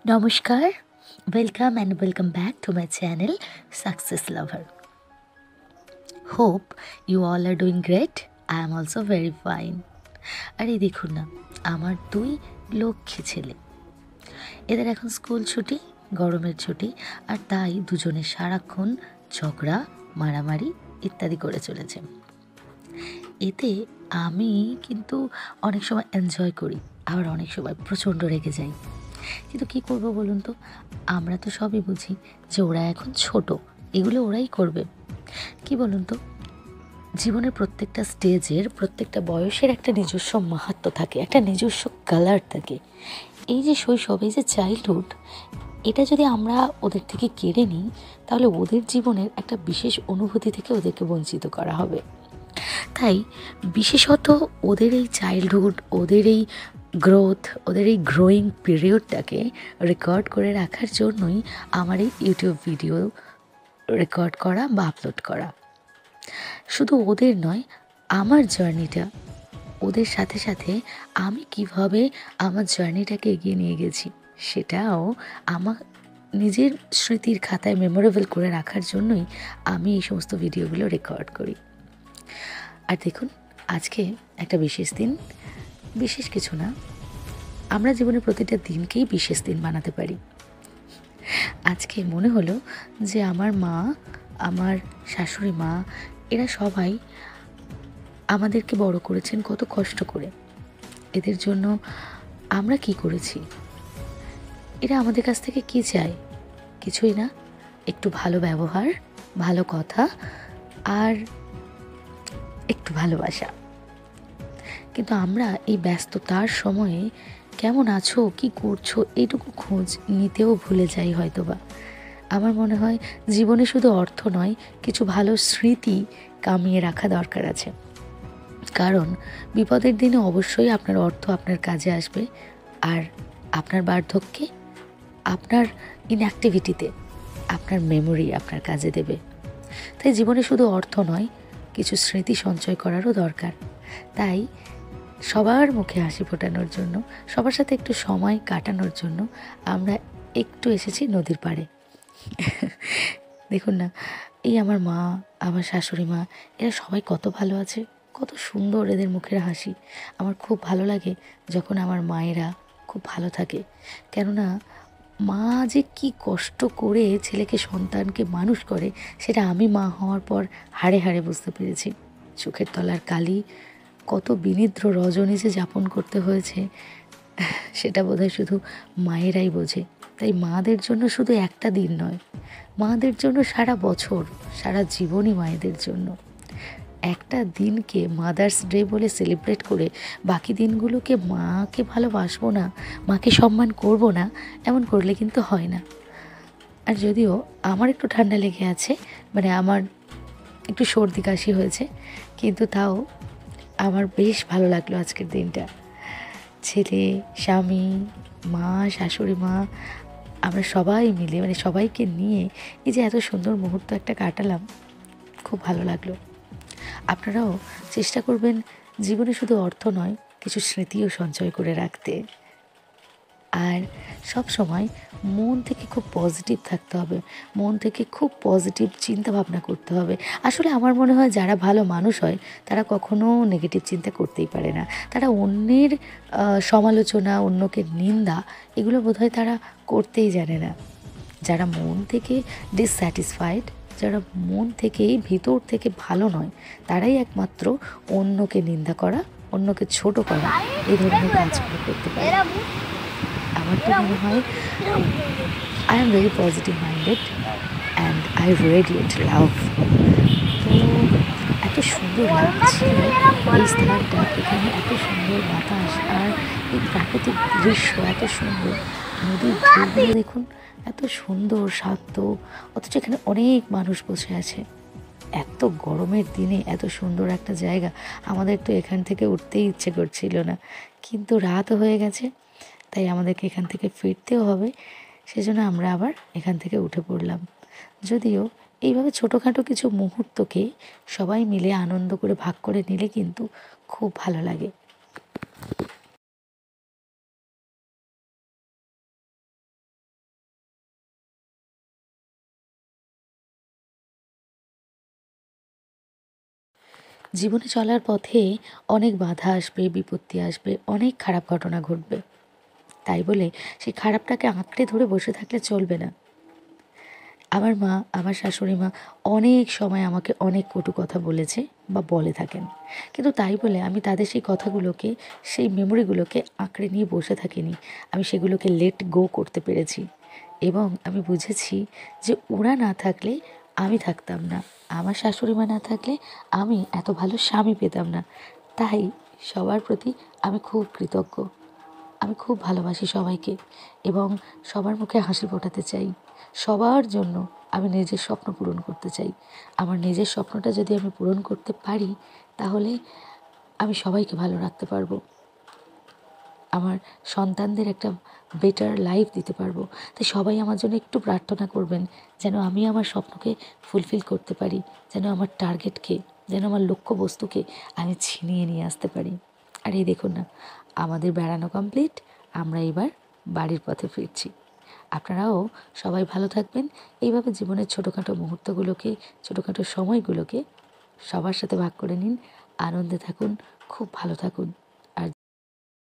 Namaskar, welcome back to my channel Success Lover. Hope you all are doing great. I am also very fine. আর এই দেখুন না, আমার দুই লক্ষ্মী ছেলে, এদের এখন স্কুল ছুটি, গরমের ছুটি, আর তাই দুজনে সারাক্ষণ ঝগড়া, মারামারি ইত্যাদি করে চলেছে। এতে আমি কিন্তু অনেক সময় এনজয় করি, আবার অনেক সময় প্রচণ্ড রেগে যাই। কিন্তু কী করবো বলুন তো, আমরা তো সবই বুঝি যে ওরা এখন ছোট, এগুলো ওরাই করবে। কি বলুন তো, জীবনের প্রত্যেকটা স্টেজের, প্রত্যেকটা বয়সের একটা নিজস্ব মাহাত্ম্য থাকে, একটা নিজস্ব কালার থাকে। এই যে শৈশব, এই যে চাইল্ডহুড, এটা যদি আমরা ওদের থেকে কেড়ে নিই, তাহলে ওদের জীবনের একটা বিশেষ অনুভূতি থেকে ওদেরকে বঞ্চিত করা হবে। তাই বিশেষত ওদের এই চাইল্ডহুড, ওদের এই গ্রোথ, ওদের এই গ্রোয়িং পিরিয়ডটাকে রেকর্ড করে রাখার জন্যই আমার এই ইউটিউব ভিডিও রেকর্ড করা বা আপলোড করা। শুধু ওদের নয়, আমার জার্নিটা, ওদের সাথে সাথে আমি কিভাবে আমার জার্নিটাকে এগিয়ে নিয়ে গেছি, সেটাও আমার নিজের স্মৃতির খাতায় মেমোরেবল করে রাখার জন্যই আমি এই সমস্ত ভিডিওগুলো রেকর্ড করি। আর দেখুন, আজকে একটা বিশেষ দিন। বিশেষ কিছু না, আমরা জীবনের প্রতিটা দিনকেই বিশেষ দিন বানাতে পারি। আজকে মনে হলো যে আমার মা, আমার শাশুড়ি মা, এরা সবাই আমাদেরকে বড় করেছেন কত কষ্ট করে। এদের জন্য আমরা কি করেছি? এরা আমাদের কাছ থেকে কি চায়? কিছুই না, একটু ভালো ব্যবহার, ভালো কথা আর একটু ভালোবাসা। কিন্তু আমরা এই ব্যস্ততার সময়ে কেমন আছো, কি করছো, এইটুকু খোঁজ নিতেও ভুলে যাই হয়তোবা। আমার মনে হয় জীবনে শুধু অর্থ নয়, কিছু ভালো স্মৃতি কামিয়ে রাখা দরকার আছে। কারণ বিপদের দিনে অবশ্যই আপনার অর্থ আপনার কাজে আসবে, আর আপনার বার্ধক্যে, আপনার ইনঅ্যাক্টিভিটিতে আপনার মেমোরি আপনার কাজে দেবে। তাই জীবনে শুধু অর্থ নয়, কিছু স্মৃতি সঞ্চয় করারও দরকার। তাই সবার মুখে হাসি ফোটানোর জন্য, সবার সাথে একটু সময় কাটানোর জন্য আমরা একটু এসেছি নদীর পাড়ে। দেখুন না, এই আমার মা, আমার শাশুড়ি মা, এরা সবাই কত ভালো আছে, কত সুন্দর এদের মুখের হাসি। আমার খুব ভালো লাগে যখন আমার মায়েরা খুব ভালো থাকে। কেননা মা যে কি কষ্ট করে ছেলেকে, সন্তানকে মানুষ করে, সেটা আমি মা হওয়ার পর হাড়ে হাড়ে বুঝতে পেরেছি। চোখের তলার কালি, কত বিনিদ্র রজনী যে যাপন করতে হয়েছে, সেটা বোধহয় শুধু মায়েরাই বোঝে। তাই মাদের জন্য শুধু একটা দিন নয়, মাদের জন্য সারা বছর, সারা জীবনই মায়েদের জন্য। একটা দিনকে মাদার্স ডে বলে সেলিব্রেট করে বাকি দিনগুলোকে মাকে ভালোবাসবো না, মাকে সম্মান করব না, এমন করলে কিন্তু হয় না। আর যদিও আমার একটু ঠান্ডা লেগে আছে, মানে আমার একটু সর্দি কাশি হয়েছে, কিন্তু তাও আমার বেশ ভালো লাগলো আজকের দিনটা। ছেলে, স্বামী, মা, শাশুড়ি মা, আমরা সবাই মিলে, মানে সবাইকে নিয়ে এই যে এত সুন্দর মুহূর্ত একটা কাটালাম, খুব ভালো লাগলো। আপনারাও চেষ্টা করবেন জীবনে শুধু অর্থ নয়, কিছু স্মৃতিও সঞ্চয় করে রাখতে। আর সব সময় মন থেকে খুব পজিটিভ থাকতে হবে, মন থেকে খুব পজিটিভ চিন্তা ভাবনা করতে হবে। আসলে আমার মনে হয় যারা ভালো মানুষ হয় তারা কখনো নেগেটিভ চিন্তা করতেই পারে না। তারা অন্যের সমালোচনা, অন্যকে নিন্দা, এগুলো বোধহয় তারা করতেই জানে না। যারা মন থেকে ডিসস্যাটিসফাইড, যারা মন থেকেই ভিতর থেকে ভালো নয়, তারাই একমাত্র অন্যকে নিন্দা করা, অন্যকে ছোট করা, এই ধরনের কাজগুলো করতে পারে। আমার তো মনে হয় I am very positive minded and I radiate love. তো এত সুন্দর লাগছে এই স্থানটা, এখানে এত সুন্দর বাতাস আর এই প্রাকৃতিক দৃশ্য এত সুন্দর। নদীর ঢেউগুলো দেখুন, এত সুন্দর শান্ত, অথচ এখানে অনেক মানুষ বসে আছে। এত গরমের দিনে এত সুন্দর একটা জায়গা, আমাদের তো এখান থেকে উঠতেই ইচ্ছে করছিল না, কিন্তু রাত হয়ে গেছে, তাই আমাদেরকে এখান থেকে ফিরতেও হবে। সেজন্য আমরা আবার এখান থেকে উঠে পড়লাম। যদিও এইভাবে ছোটোখাটো কিছু মুহূর্তকে সবাই মিলে আনন্দ করে ভাগ করে নিলে কিন্তু খুব ভালো লাগে। জীবনে চলার পথে অনেক বাধা আসবে, বিপত্তি আসবে, অনেক খারাপ ঘটনা ঘটবে। তাই বলে সেই খারাপটাকে আঁকড়ে ধরে বসে থাকলে চলবে না। আমার মা, আমার শাশুড়ি মা অনেক সময় আমাকে অনেক কটু কথা বলেছে বা বলে থাকেন। কিন্তু তাই বলে আমি তাদের সেই কথাগুলোকে, সেই মেমোরিগুলোকে আঁকড়ে নিয়ে বসে থাকিনি। আমি সেগুলোকে লেট গো করতে পেরেছি এবং আমি বুঝেছি যে ওরা না থাকলে আমি থাকতাম না। আমার শাশুড়ি মা না থাকলে আমি এত ভালো স্বামী পেতাম না। তাই সবার প্রতি আমি খুব কৃতজ্ঞ। আমি খুব ভালোবাসি সবাইকে এবং সবার মুখে হাসি ফোটাতে চাই। সবার জন্য আমি নিজের স্বপ্ন পূরণ করতে চাই। আমার নিজের স্বপ্নটা যদি আমি পূরণ করতে পারি, তাহলে আমি সবাইকে ভালো রাখতে পারবো। আমার সন্তানদের একটা বেটার লাইফ দিতে পারবো। তাই সবাই আমার জন্য একটু প্রার্থনা করবেন, যেন আমি আমার স্বপ্নকে ফুলফিল করতে পারি, যেন আমার টার্গেটকে, যেন আমার লক্ষ্যবস্তুকে আমি ছিনিয়ে নিয়ে আসতে পারি। আর এই দেখুন না, আমাদের বেড়ানো কমপ্লিট। আমরা এবার বাড়ির পথে ফিরছি। আপনারাও সবাই ভালো থাকবেন। এইভাবে জীবনের ছোটোখাটো মুহূর্তগুলোকে, ছোটোখাটো সময়গুলোকে সবার সাথে ভাগ করে নিন। আনন্দে থাকুন, খুব ভালো থাকুন।